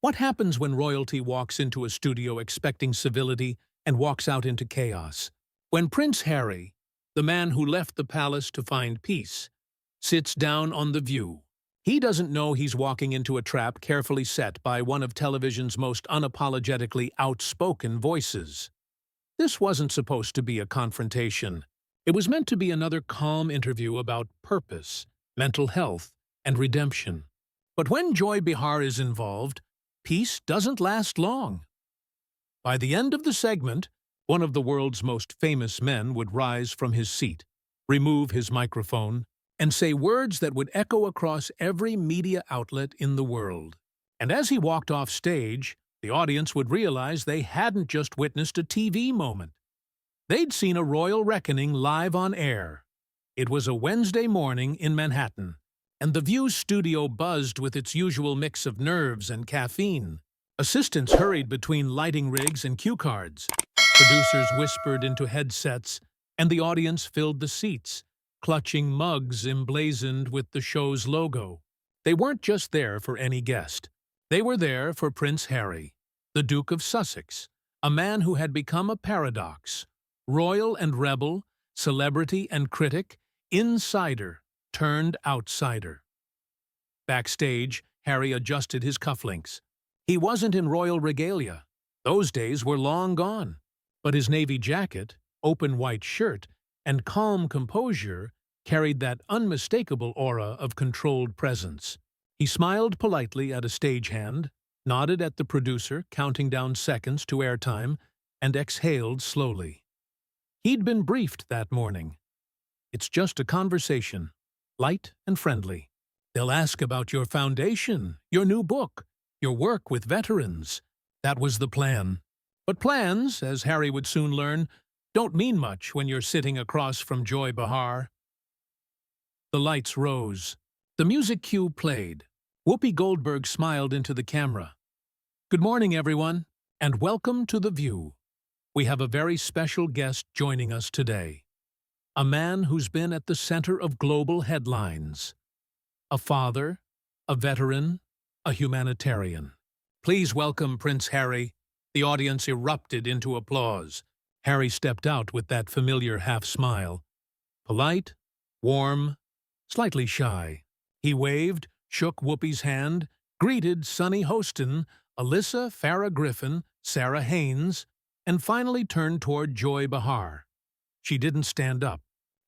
What happens when royalty walks into a studio expecting civility and walks out into chaos? When Prince Harry, the man who left the palace to find peace, sits down on The View, he doesn't know he's walking into a trap carefully set by one of television's most unapologetically outspoken voices. This wasn't supposed to be a confrontation. It was meant to be another calm interview about purpose, mental health, and redemption. But when Joy Behar is involved, peace doesn't last long. By the end of the segment, one of the world's most famous men would rise from his seat, remove his microphone, and say words that would echo across every media outlet in the world. And as he walked off stage, the audience would realize they hadn't just witnessed a TV moment. They'd seen a royal reckoning live on air. It was a Wednesday morning in Manhattan, and The View's studio buzzed with its usual mix of nerves and caffeine. Assistants hurried between lighting rigs and cue cards. Producers whispered into headsets, and the audience filled the seats, clutching mugs emblazoned with the show's logo. They weren't just there for any guest. They were there for Prince Harry, the Duke of Sussex, a man who had become a paradox, royal and rebel, celebrity and critic, insider turned outsider. Backstage, Harry adjusted his cufflinks. He wasn't in royal regalia. Those days were long gone. But his navy jacket, open white shirt, and calm composure carried that unmistakable aura of controlled presence. He smiled politely at a stagehand, nodded at the producer, counting down seconds to airtime, and exhaled slowly. He'd been briefed that morning. It's just a conversation, light and friendly. They'll ask about your foundation, your new book, your work with veterans. That was the plan. But plans, as Harry would soon learn, don't mean much when you're sitting across from Joy Behar. The lights rose. The music cue played. Whoopi Goldberg smiled into the camera. Good morning, everyone, and welcome to The View. We have a very special guest joining us today. A man who's been at the center of global headlines. A father, a veteran, a humanitarian. Please welcome Prince Harry. The audience erupted into applause. Harry stepped out with that familiar half-smile. Polite, warm, slightly shy. He waved, shook Whoopi's hand, greeted Sunny Hostin, Alyssa Farah Griffin, Sarah Haynes, and finally turned toward Joy Behar. She didn't stand up.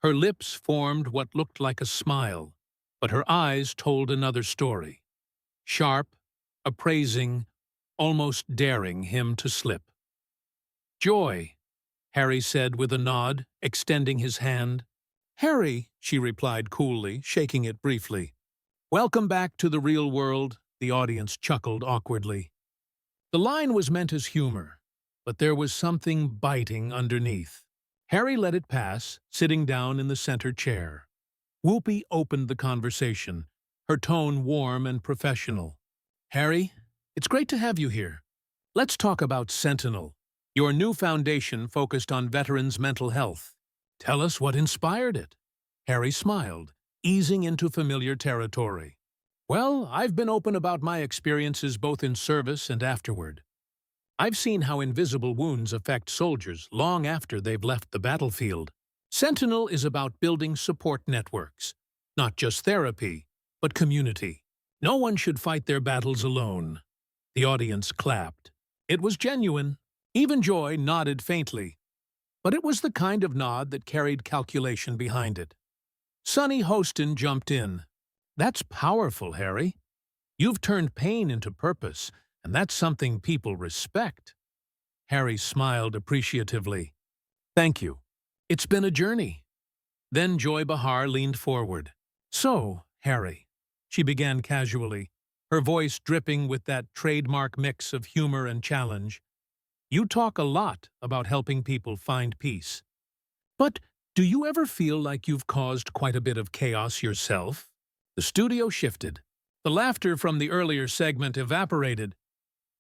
Her lips formed what looked like a smile, but her eyes told another story. Sharp, appraising, almost daring him to slip. "Joy," Harry said with a nod, extending his hand. "Harry," she replied coolly, shaking it briefly. "Welcome back to the real world," the audience chuckled awkwardly. The line was meant as humor, but there was something biting underneath. Harry let it pass, sitting down in the center chair. Whoopi opened the conversation, her tone warm and professional. "Harry, it's great to have you here. Let's talk about Sentinel, your new foundation focused on veterans' mental health. Tell us what inspired it." Harry smiled, easing into familiar territory. "Well, I've been open about my experiences both in service and afterward. I've seen how invisible wounds affect soldiers long after they've left the battlefield. Sentinel is about building support networks, not just therapy, but community. No one should fight their battles alone." The audience clapped. It was genuine. Even Joy nodded faintly, but it was the kind of nod that carried calculation behind it. Sunny Hostin jumped in. "That's powerful, Harry. You've turned pain into purpose, and that's something people respect." Harry smiled appreciatively. "Thank you. It's been a journey." Then Joy Behar leaned forward. "So, Harry," she began casually, her voice dripping with that trademark mix of humor and challenge, "you talk a lot about helping people find peace. But do you ever feel like you've caused quite a bit of chaos yourself?" The studio shifted. The laughter from the earlier segment evaporated.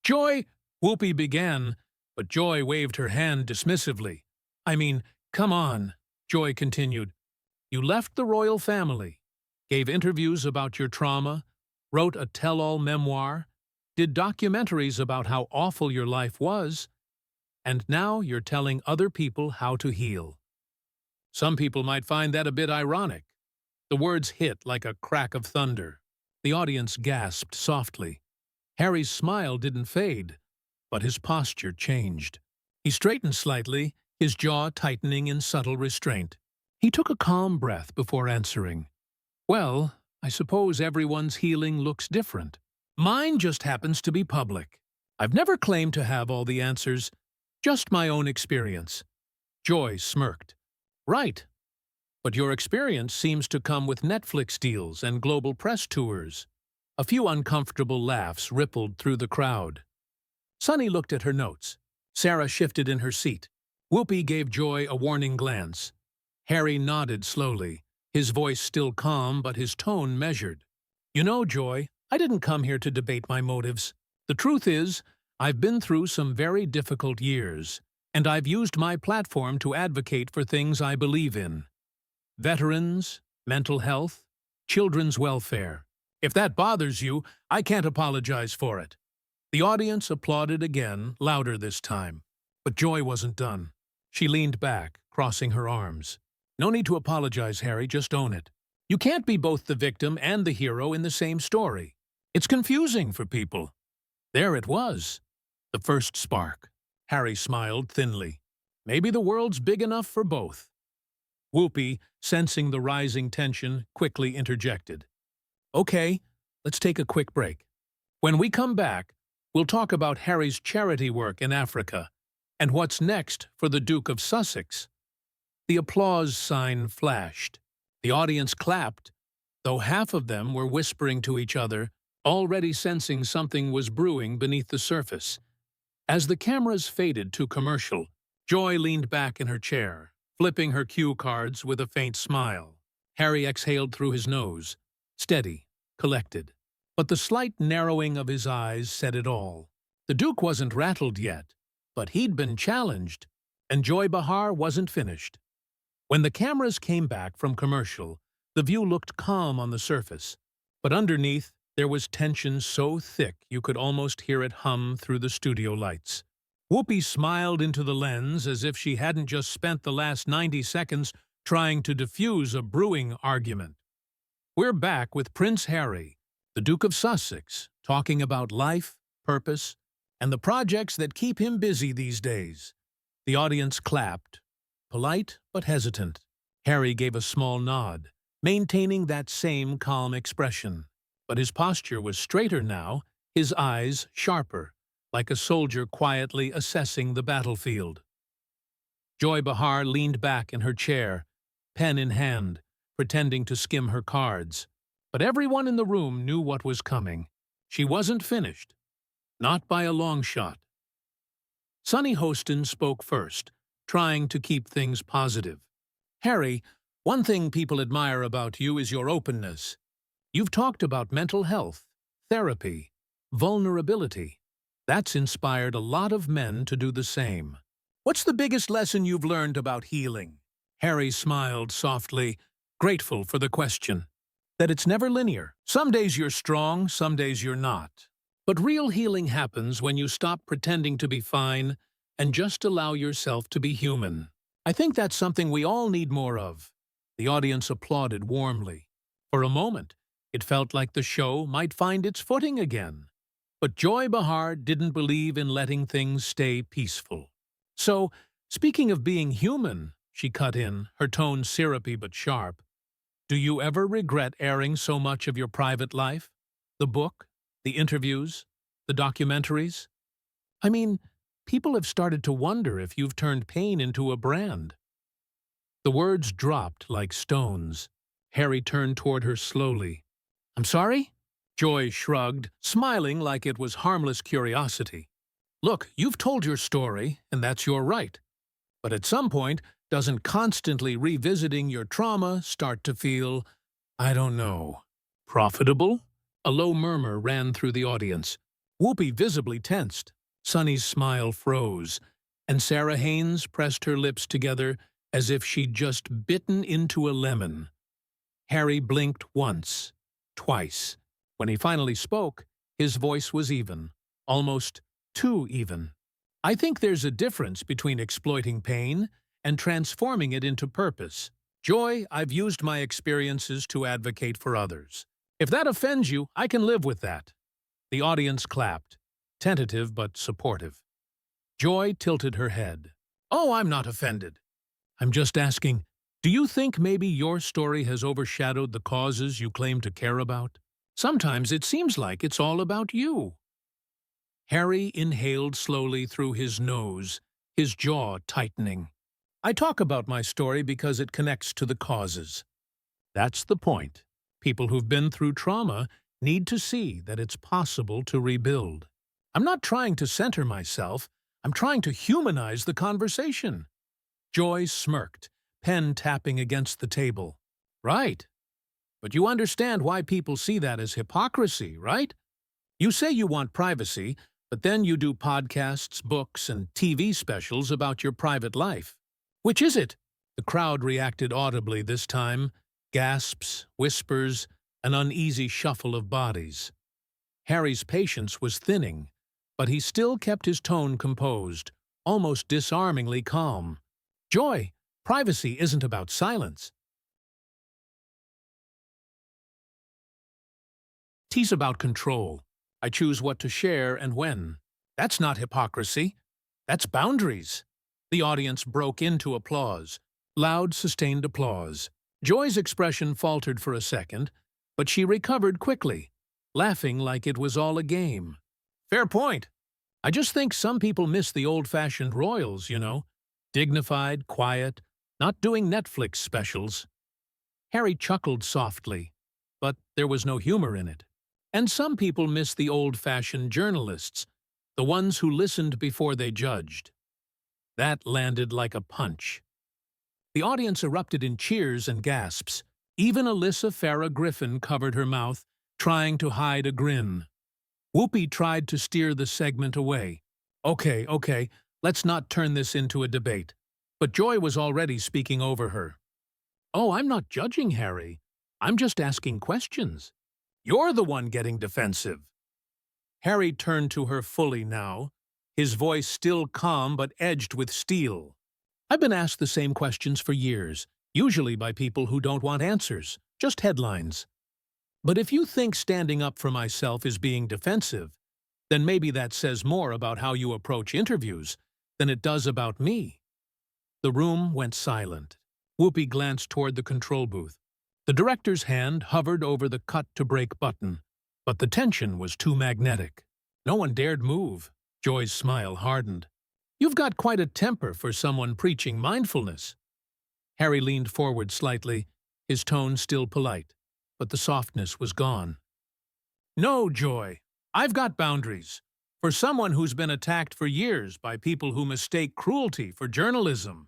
"Joy," Whoopi began, but Joy waved her hand dismissively. "I mean, come on," Joy continued. "You left the royal family, gave interviews about your trauma, wrote a tell-all memoir, did documentaries about how awful your life was, and now you're telling other people how to heal. Some people might find that a bit ironic. The words hit like a crack of thunder. The audience gasped softly. Harry's smile didn't fade, but his posture changed. He straightened slightly, his jaw tightening in subtle restraint. He took a calm breath before answering. Well, I suppose everyone's healing looks different. Mine just happens to be public. I've never claimed to have all the answers, just my own experience. Joy smirked. Right. But your experience seems to come with Netflix deals and global press tours. A few uncomfortable laughs rippled through the crowd. Sunny looked at her notes. Sarah shifted in her seat. Whoopi gave Joy a warning glance. Harry nodded slowly, his voice still calm but his tone measured. You know, Joy, I didn't come here to debate my motives. The truth is, I've been through some very difficult years, and I've used my platform to advocate for things I believe in. Veterans, mental health, children's welfare. If that bothers you, I can't apologize for it. The audience applauded again, louder this time. But Joy wasn't done. She leaned back, crossing her arms. No need to apologize, Harry, just own it. You can't be both the victim and the hero in the same story. It's confusing for people. There it was. The first spark. Harry smiled thinly. Maybe the world's big enough for both. Whoopi, sensing the rising tension, quickly interjected. Okay, let's take a quick break. When we come back, we'll talk about Harry's charity work in Africa and what's next for the Duke of Sussex. The applause sign flashed. The audience clapped, though half of them were whispering to each other, already sensing something was brewing beneath the surface. As the cameras faded to commercial, Joy leaned back in her chair, flipping her cue cards with a faint smile. Harry exhaled through his nose, steady, collected. But the slight narrowing of his eyes said it all. The Duke wasn't rattled yet, but he'd been challenged, and Joy Behar wasn't finished. When the cameras came back from commercial, the view looked calm on the surface, but underneath there was tension so thick you could almost hear it hum through the studio lights. Whoopi smiled into the lens as if she hadn't just spent the last 90 seconds trying to diffuse a brewing argument. We're back with Prince Harry, the Duke of Sussex, talking about life, purpose, and the projects that keep him busy these days. The audience clapped, polite but hesitant. Harry gave a small nod, maintaining that same calm expression. But his posture was straighter now, his eyes sharper, like a soldier quietly assessing the battlefield. Joy Behar leaned back in her chair, pen in hand, pretending to skim her cards. But everyone in the room knew what was coming. She wasn't finished. Not by a long shot. Sunny Hostin spoke first, trying to keep things positive. Harry, one thing people admire about you is your openness. You've talked about mental health, therapy, vulnerability. That's inspired a lot of men to do the same. What's the biggest lesson you've learned about healing? Harry smiled softly, grateful for the question. That it's never linear. Some days you're strong, some days you're not. But real healing happens when you stop pretending to be fine and just allow yourself to be human. I think that's something we all need more of. The audience applauded warmly. For a moment, it felt like the show might find its footing again. But Joy Behar didn't believe in letting things stay peaceful. So, speaking of being human, she cut in, her tone syrupy but sharp, do you ever regret airing so much of your private life? The book, the interviews, the documentaries? I mean, people have started to wonder if you've turned pain into a brand. The words dropped like stones. Harry turned toward her slowly. I'm sorry? Joy shrugged, smiling like it was harmless curiosity. Look, you've told your story, and that's your right. But at some point, doesn't constantly revisiting your trauma start to feel, I don't know, profitable? A low murmur ran through the audience. Whoopi visibly tensed. Sunny's smile froze, and Sarah Haynes pressed her lips together as if she'd just bitten into a lemon. Harry blinked once, twice. When he finally spoke, His voice was even, almost too even. I think there's a difference between exploiting pain and transforming it into purpose. Joy, I've used my experiences to advocate for others. If that offends you, I can live with that. The audience clapped, tentative but supportive. Joy tilted her head. Oh, I'm not offended. I'm just asking, do you think maybe your story has overshadowed the causes you claim to care about? Sometimes it seems like it's all about you. Harry inhaled slowly through his nose, his jaw tightening. I talk about my story because it connects to the causes. That's the point. People who've been through trauma need to see that it's possible to rebuild. I'm not trying to center myself. I'm trying to humanize the conversation. Joy smirked, pen tapping against the table. Right. But you understand why people see that as hypocrisy, right? You say you want privacy, but then you do podcasts, books, and TV specials about your private life. Which is it? The crowd reacted audibly this time. Gasps, whispers, an uneasy shuffle of bodies. Harry's patience was thinning, but he still kept his tone composed, almost disarmingly calm. Joy, privacy isn't about silence. It's about control. I choose what to share and when. That's not hypocrisy. That's boundaries. The audience broke into applause. Loud, sustained applause. Joy's expression faltered for a second, but she recovered quickly, laughing like it was all a game. Fair point. I just think some people miss the old-fashioned royals, you know. Dignified, quiet, not doing Netflix specials. Harry chuckled softly, but there was no humor in it. And some people miss the old-fashioned journalists, the ones who listened before they judged. That landed like a punch. The audience erupted in cheers and gasps. Even Alyssa Farrah Griffin covered her mouth, trying to hide a grin. Whoopi tried to steer the segment away. Okay, let's not turn this into a debate. But Joy was already speaking over her. Oh, I'm not judging, Harry. I'm just asking questions. You're the one getting defensive. Harry turned to her fully now, his voice still calm but edged with steel. I've been asked the same questions for years, usually by people who don't want answers, just headlines. But if you think standing up for myself is being defensive, then maybe that says more about how you approach interviews than it does about me. The room went silent. Whoopi glanced toward the control booth. The director's hand hovered over the cut-to-break button, but the tension was too magnetic. No one dared move. Joy's smile hardened. You've got quite a temper for someone preaching mindfulness. Harry leaned forward slightly, his tone still polite, but the softness was gone. No, Joy. I've got boundaries. For someone who's been attacked for years by people who mistake cruelty for journalism.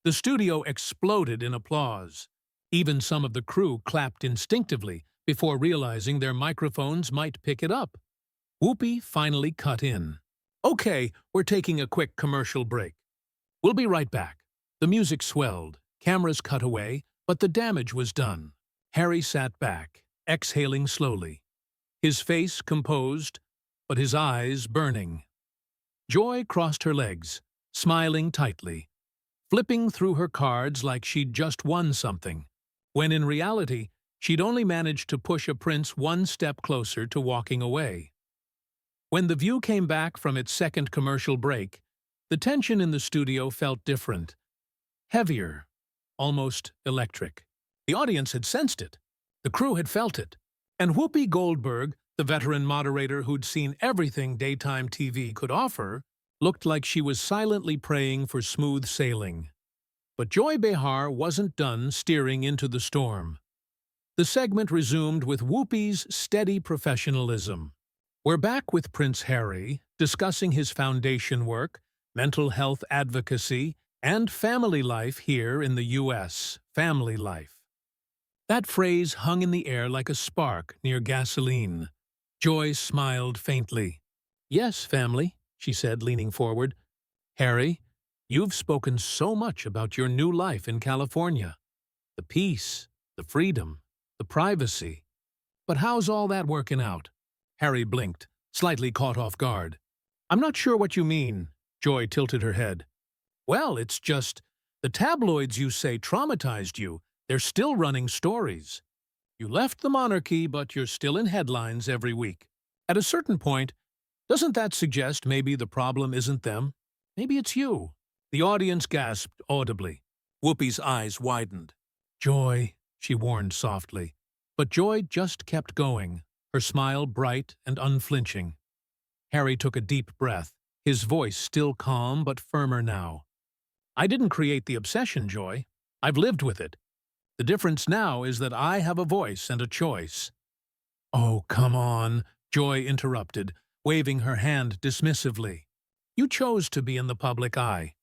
The studio exploded in applause. Even some of the crew clapped instinctively before realizing their microphones might pick it up. Whoopi finally cut in. Okay, we're taking a quick commercial break. We'll be right back. The music swelled, cameras cut away, but the damage was done. Harry sat back, exhaling slowly. His face composed, but his eyes burning. Joy crossed her legs, smiling tightly, flipping through her cards like she'd just won something, when in reality, she'd only managed to push a prince one step closer to walking away. When The View came back from its second commercial break, the tension in the studio felt different. Heavier, almost electric. The audience had sensed it. The crew had felt it. And Whoopi Goldberg, the veteran moderator who'd seen everything daytime TV could offer, looked like she was silently praying for smooth sailing. But Joy Behar wasn't done steering into the storm. The segment resumed with Whoopi's steady professionalism. We're back with Prince Harry, discussing his foundation work, mental health advocacy, and family life here in the U.S. Family life. That phrase hung in the air like a spark near gasoline. Joy smiled faintly. Yes, family, she said, leaning forward. Harry, you've spoken so much about your new life in California. The peace, the freedom, the privacy. But how's all that working out? Harry blinked, slightly caught off guard. I'm not sure what you mean. Joy tilted her head. Well, it's just, the tabloids you say traumatized you. They're still running stories. You left the monarchy, but you're still in headlines every week. At a certain point, doesn't that suggest maybe the problem isn't them? Maybe it's you. The audience gasped audibly. Whoopi's eyes widened. Joy, she warned softly. But Joy just kept going, her smile bright and unflinching. Harry took a deep breath, his voice still calm but firmer now. I didn't create the obsession, Joy. I've lived with it. The difference now is that I have a voice and a choice. Oh, come on, Joy interrupted, waving her hand dismissively. You chose to be in the public eye.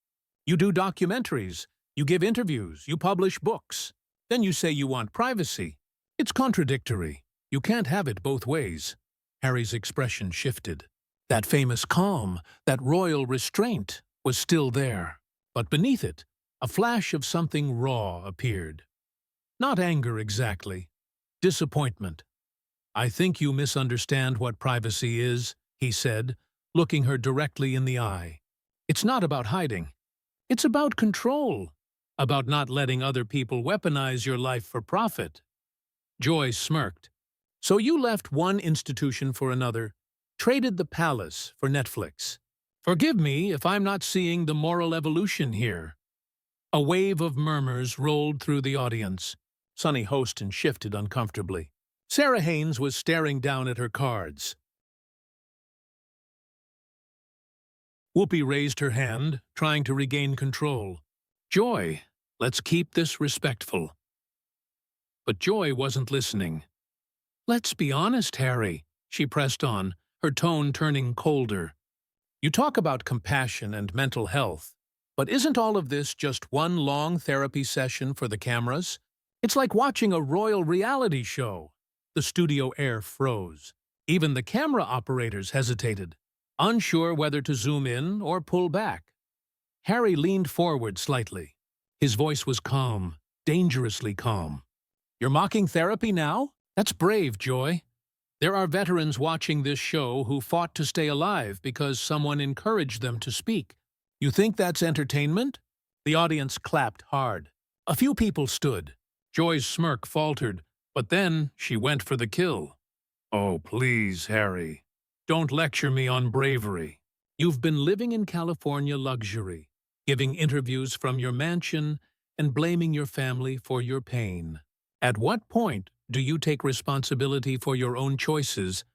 You do documentaries, you give interviews, you publish books. Then you say you want privacy. It's contradictory. You can't have it both ways. Harry's expression shifted. That famous calm, that royal restraint, was still there. But beneath it, a flash of something raw appeared. Not anger exactly. Disappointment. I think you misunderstand what privacy is, he said, looking her directly in the eye. It's not about hiding. It's about control. About not letting other people weaponize your life for profit. Joy smirked. So you left one institution for another, traded the palace for Netflix. Forgive me if I'm not seeing the moral evolution here. A wave of murmurs rolled through the audience. Sonny Hostin shifted uncomfortably. Sarah Haynes was staring down at her cards. Whoopi raised her hand, trying to regain control. Joy, let's keep this respectful. But Joy wasn't listening. Let's be honest, Harry, she pressed on, her tone turning colder. You talk about compassion and mental health, but isn't all of this just one long therapy session for the cameras? It's like watching a royal reality show. The studio air froze. Even the camera operators hesitated, unsure whether to zoom in or pull back. Harry leaned forward slightly. His voice was calm, dangerously calm. You're mocking therapy now? That's brave, Joy. There are veterans watching this show who fought to stay alive because someone encouraged them to speak. You think that's entertainment? The audience clapped hard. A few people stood. Joy's smirk faltered, but then she went for the kill. Oh, please, Harry. Don't lecture me on bravery. You've been living in California luxury, giving interviews from your mansion and blaming your family for your pain. At what point do you take responsibility for your own choices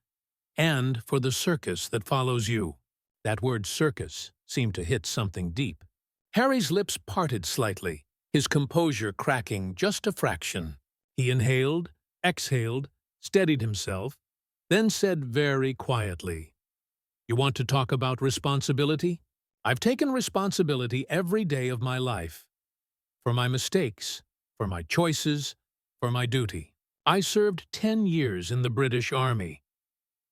and for the circus that follows you? That word circus seemed to hit something deep. Harry's lips parted slightly, his composure cracking just a fraction. He inhaled, exhaled, steadied himself, then said very quietly, You want to talk about responsibility? I've taken responsibility every day of my life. For my mistakes, for my choices, for my duty. I served 10 years in the British Army.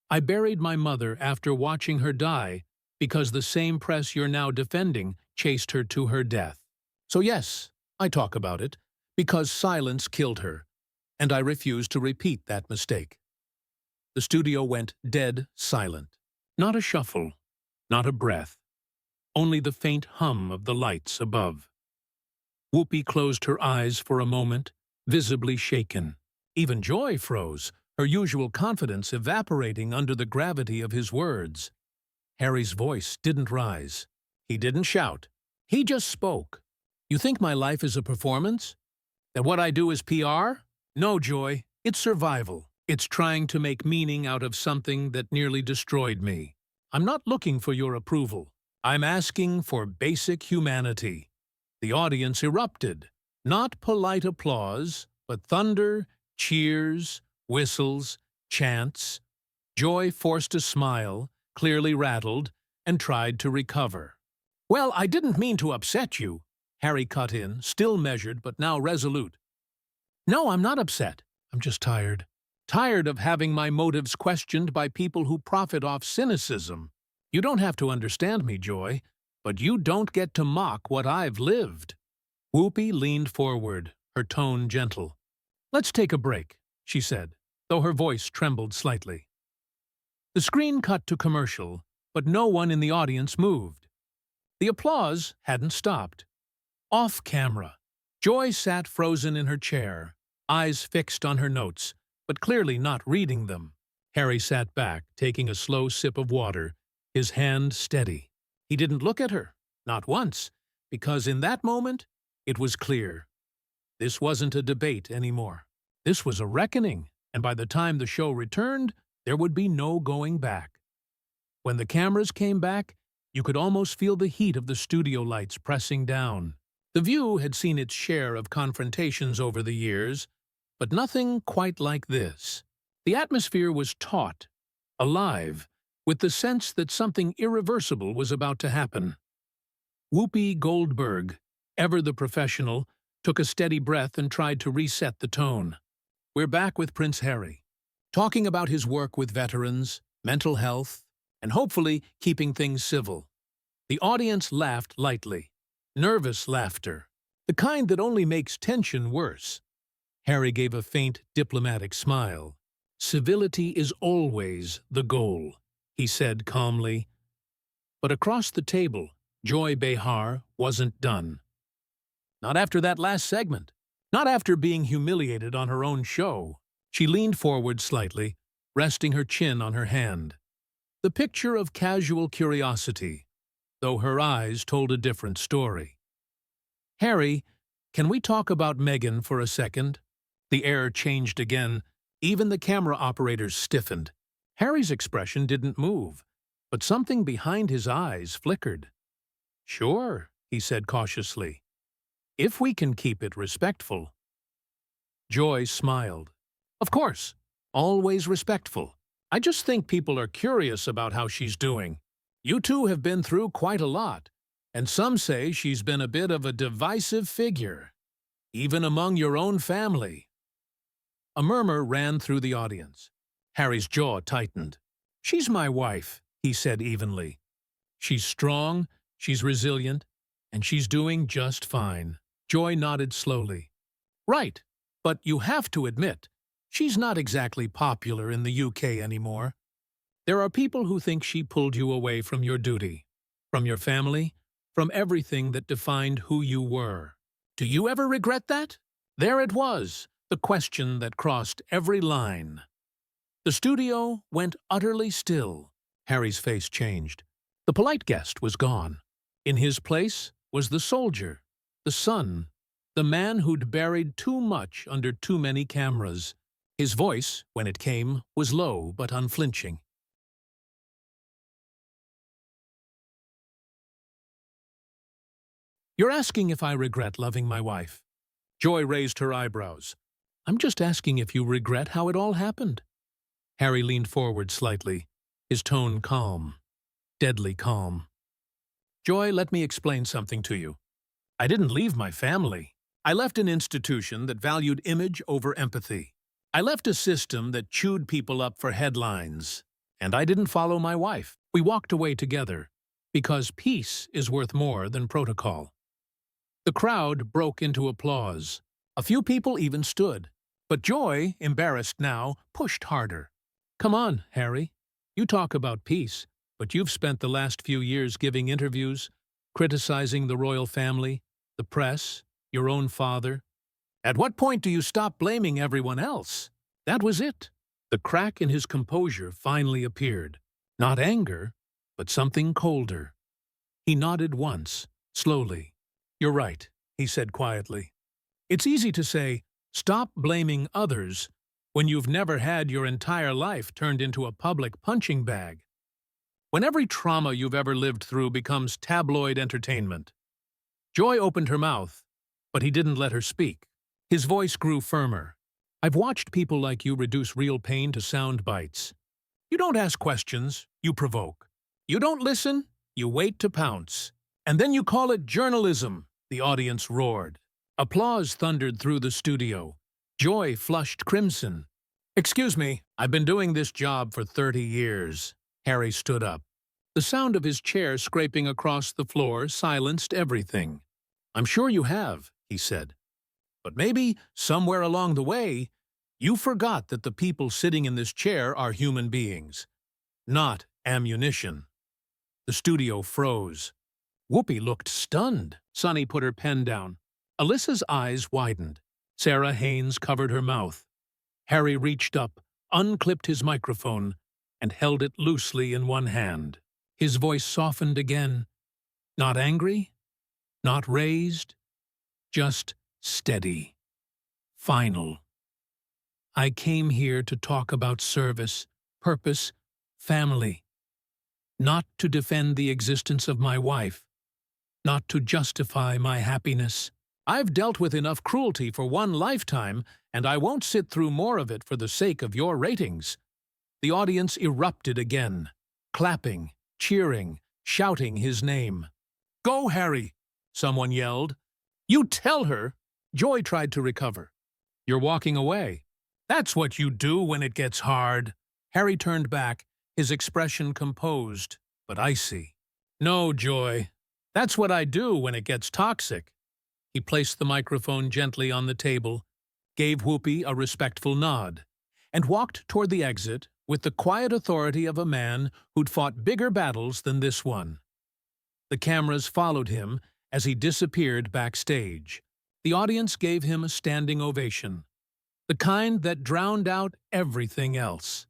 I buried my mother after watching her die because the same press you're now defending chased her to her death. So yes, I talk about it, because silence killed her, and I refuse to repeat that mistake. The studio went dead silent. Not a shuffle, not a breath, only the faint hum of the lights above. Whoopi closed her eyes for a moment, visibly shaken. Even Joy froze, her usual confidence evaporating under the gravity of his words. Harry's voice didn't rise. He didn't shout. He just spoke. You think my life is a performance? That what I do is PR? No, Joy. It's survival. It's trying to make meaning out of something that nearly destroyed me. I'm not looking for your approval. I'm asking for basic humanity. The audience erupted. Not polite applause, but thunder, cheers, whistles, chants. Joy forced a smile, clearly rattled, and tried to recover. Well, I didn't mean to upset you, Harry cut in, still measured but now resolute. No, I'm not upset. I'm just tired. Tired of having my motives questioned by people who profit off cynicism. You don't have to understand me, Joy, but you don't get to mock what I've lived. Whoopi leaned forward, her tone gentle. Let's take a break, she said, though her voice trembled slightly. The screen cut to commercial, but no one in the audience moved. The applause hadn't stopped. Off camera, Joy sat frozen in her chair, eyes fixed on her notes, but clearly not reading them. Harry sat back, taking a slow sip of water, his hand steady. He didn't look at her, not once, because in that moment, it was clear. This wasn't a debate anymore. This was a reckoning, and by the time the show returned, there would be no going back. When the cameras came back, you could almost feel the heat of the studio lights pressing down. The View had seen its share of confrontations over the years, but nothing quite like this. The atmosphere was taut, alive, with the sense that something irreversible was about to happen. Whoopi Goldberg, ever the professional, took a steady breath and tried to reset the tone. We're back with Prince Harry, talking about his work with veterans, mental health, and hopefully keeping things civil. The audience laughed lightly, nervous laughter, the kind that only makes tension worse. Harry gave a faint, diplomatic smile. Civility is always the goal, he said calmly. But across the table, Joy Behar wasn't done. Not after that last segment. Not after being humiliated on her own show. She leaned forward slightly, resting her chin on her hand. The picture of casual curiosity, though her eyes told a different story. Harry, can we talk about Meghan for a second? The air changed again. Even the camera operators stiffened. Harry's expression didn't move, but something behind his eyes flickered. Sure, he said cautiously. If we can keep it respectful. Joy smiled. Of course, always respectful. I just think people are curious about how she's doing. You two have been through quite a lot, and some say she's been a bit of a divisive figure, even among your own family. A murmur ran through the audience. Harry's jaw tightened. She's my wife, he said evenly. She's strong, she's resilient, and she's doing just fine. Joy nodded slowly. Right, but you have to admit, she's not exactly popular in the UK anymore. There are people who think she pulled you away from your duty, from your family, from everything that defined who you were. Do you ever regret that? There it was, the question that crossed every line. The studio went utterly still. Harry's face changed. The polite guest was gone. In his place was the soldier, the son, the man who'd buried too much under too many cameras. His voice, when it came, was low but unflinching. You're asking if I regret loving my wife. Joy raised her eyebrows. I'm just asking if you regret how it all happened. Harry leaned forward slightly, his tone calm, deadly calm. Joy, let me explain something to you. I didn't leave my family. I left an institution that valued image over empathy. I left a system that chewed people up for headlines. And I didn't follow my wife. We walked away together, because peace is worth more than protocol. The crowd broke into applause. A few people even stood. But Joy, embarrassed now, pushed harder. Come on, Harry. You talk about peace, but you've spent the last few years giving interviews, criticizing the royal family, the press, your own father. At what point do you stop blaming everyone else? That was it. The crack in his composure finally appeared. Not anger, but something colder. He nodded once, slowly. You're right, he said quietly. It's easy to say, stop blaming others, when you've never had your entire life turned into a public punching bag. When every trauma you've ever lived through becomes tabloid entertainment. Joy opened her mouth, but he didn't let her speak. His voice grew firmer. I've watched people like you reduce real pain to sound bites. You don't ask questions, you provoke. You don't listen, you wait to pounce. And then you call it journalism, the audience roared. Applause thundered through the studio. Joy flushed crimson. Excuse me, I've been doing this job for 30 years. Harry stood up. The sound of his chair scraping across the floor silenced everything. I'm sure you have, he said. But maybe, somewhere along the way, you forgot that the people sitting in this chair are human beings. not ammunition. The studio froze. Whoopi looked stunned. Sunny put her pen down. Alyssa's eyes widened. Sarah Haynes covered her mouth. Harry reached up, unclipped his microphone, and held it loosely in one hand. His voice softened again. Not angry, not raised, just steady. Final. I came here to talk about service, purpose, family. Not to defend the existence of my wife. Not to justify my happiness. I've dealt with enough cruelty for one lifetime, and I won't sit through more of it for the sake of your ratings. The audience erupted again, clapping, cheering, shouting his name. Go, Harry, someone yelled. You tell her. Joy tried to recover. You're walking away. That's what you do when it gets hard. Harry turned back, his expression composed, but icy. No, Joy. That's what I do when it gets toxic. He placed the microphone gently on the table, gave Whoopi a respectful nod, and walked toward the exit with the quiet authority of a man who'd fought bigger battles than this one. The cameras followed him as he disappeared backstage. The audience gave him a standing ovation, the kind that drowned out everything else.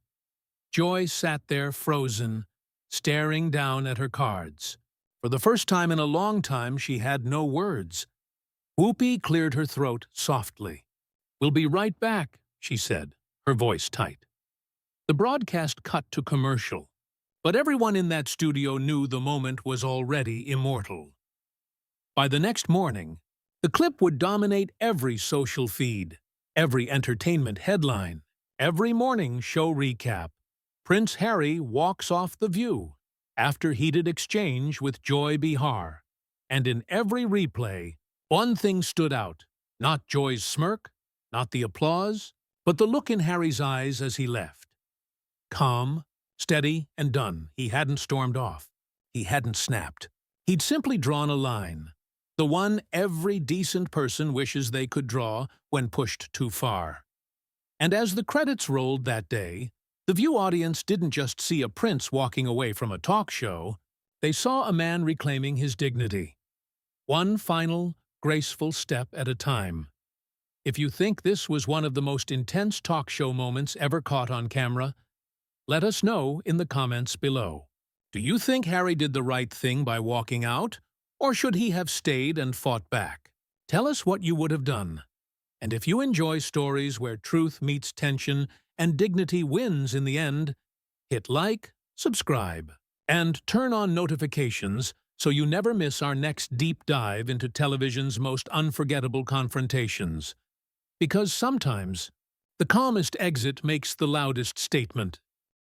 Joy sat there frozen, staring down at her cards. For the first time in a long time, she had no words. Whoopi cleared her throat softly. We'll be right back, she said, her voice tight. The broadcast cut to commercial, but everyone in that studio knew the moment was already immortal. By the next morning, the clip would dominate every social feed, every entertainment headline, every morning show recap. Prince Harry walks off The View after heated exchange with Joy Behar. And in every replay, one thing stood out, not Joy's smirk, not the applause, but the look in Harry's eyes as he left. Calm, steady, and done. He hadn't stormed off. He hadn't snapped. He'd simply drawn a line, the one every decent person wishes they could draw when pushed too far. And as the credits rolled that day, the View audience didn't just see a prince walking away from a talk show, they saw a man reclaiming his dignity. One final, graceful step at a time. If you think this was one of the most intense talk show moments ever caught on camera, let us know in the comments below. Do you think Harry did the right thing by walking out, or should he have stayed and fought back? Tell us what you would have done. And if you enjoy stories where truth meets tension and dignity wins in the end, hit like, subscribe, and turn on notifications so you never miss our next deep dive into television's most unforgettable confrontations. Because sometimes, the calmest exit makes the loudest statement.